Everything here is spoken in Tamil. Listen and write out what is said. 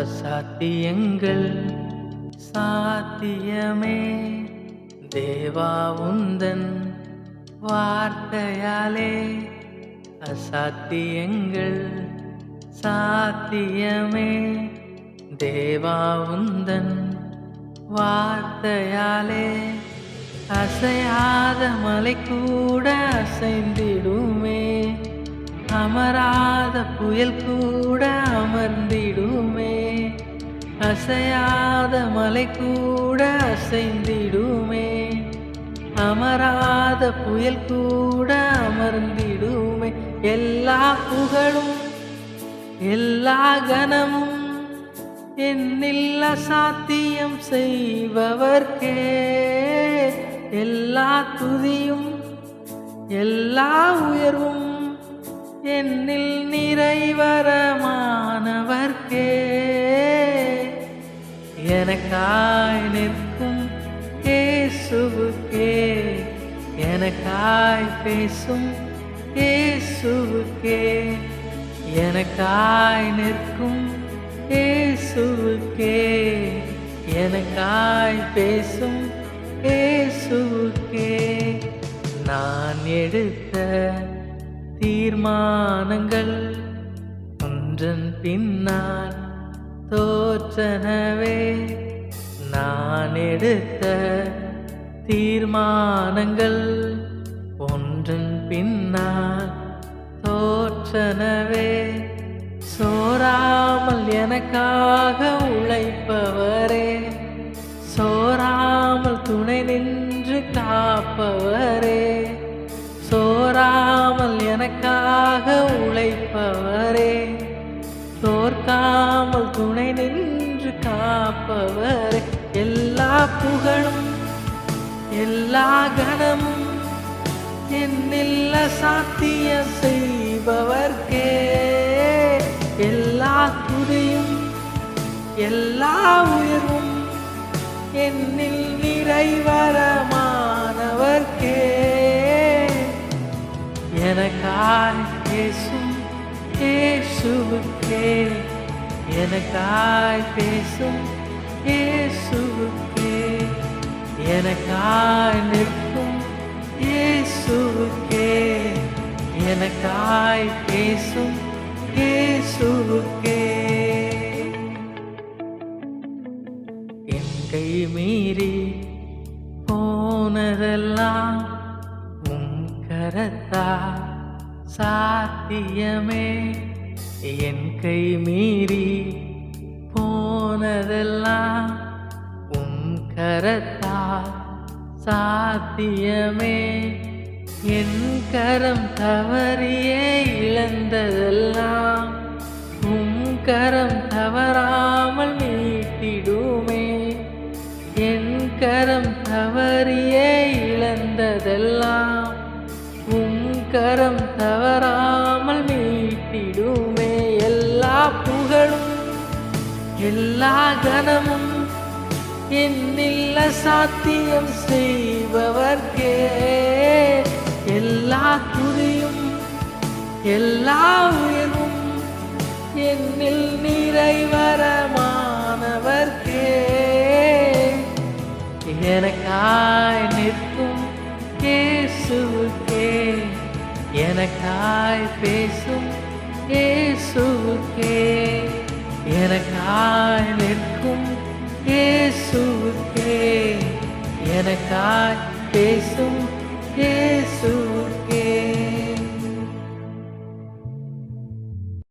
அசாத்தியங்கள் சாத்தியமே தேவா உந்தன் வார்த்தையாலே. அசாத்தியங்கள் சாத்தியமே தேவா உந்தன் வார்த்தையாலே. அசையாத மலை கூட அசைந்திடுமே, அமராத புயல் கூட அமர்ந்திடுமே. அசையாத மலை கூட அசைந்திடுமே, அமராத புயல் கூட அமர்ந்திடுமே. எல்லா புகழும் எல்லா கனமும் என்னில் அசாத்தியம் செய்பவர்க்கே. எல்லா துதியும் எல்லா உயர்வும் என்னில் நிறைவரமானவர்க்கே. எனக்காய் நிற்கும் இயேசுவுக்கே, எனக்காய் பேசும் இயேசுவுக்கே, எனக்காய் நிற்கும் இயேசுவுக்கே, எனக்காய் பேசும் இயேசுவுக்கே. நான் எடுத்த தீர்மானங்கள் ஒன்றன் பின்னால் தோற்றனவே. நான் எடுத்த தீர்மானங்கள் ஒன்றன் பின்னால் தோற்றனவே. சோராமல் எனக்காக உழைப்பவரே, சோராமல் துணை நின்று காப்பவரே, சோராமல் எனக்காக உழைப்பவரே, தோற்காமல் துணை நின்று காப்பவரே. எல்லா புகழும் எல்லா கனமும் என்னில் அசாத்தியம் செய்பவர்க்கே. எல்லா துதியும் எல்லா உயர்வும் என்னில் நிறைவரமானவர்க்கே. எனக்காய் பேசும் இயேசுவுக்கே, எனக்காய் பேசும் இயேசுவுக்கே, எனக்காய் நிற்கும் இயேசுவுக்கே, எனக்காய் பேசும் இயேசுவுக்கே. என் கை மீறி போனதெல்லாம் உம் கரத்தா சாத்தியமே. என் கை மீறி போனதெல்லாம் உம் கரத்தா சாத்தியமே. என் கரம் தவறியே இழந்ததெல்லாம் உம் கரம் தவறாமல் மீட்டிடுமே. என் கரம் தவறியே இழந்ததெல்லாம் உம் கரம் தவறாமல் மீட்டிடுமே. எல்லா புகழும் எல்லா கனமும் என்னில் அசாத்தியம் செய்பவர்க்கே. எல்லா துதியும் எல்லா உயர்வும் என்னில் நிறைவரமானவர்க்கே. எனக்காய் நிற்கும் இயேசுவுக்கே, எனக்காய் பேசும் இயேசுவுக்கே, எனக்காய் நிற்கும் இயேசுவுக்கே, எனக்காய் பேசும் இயேசு.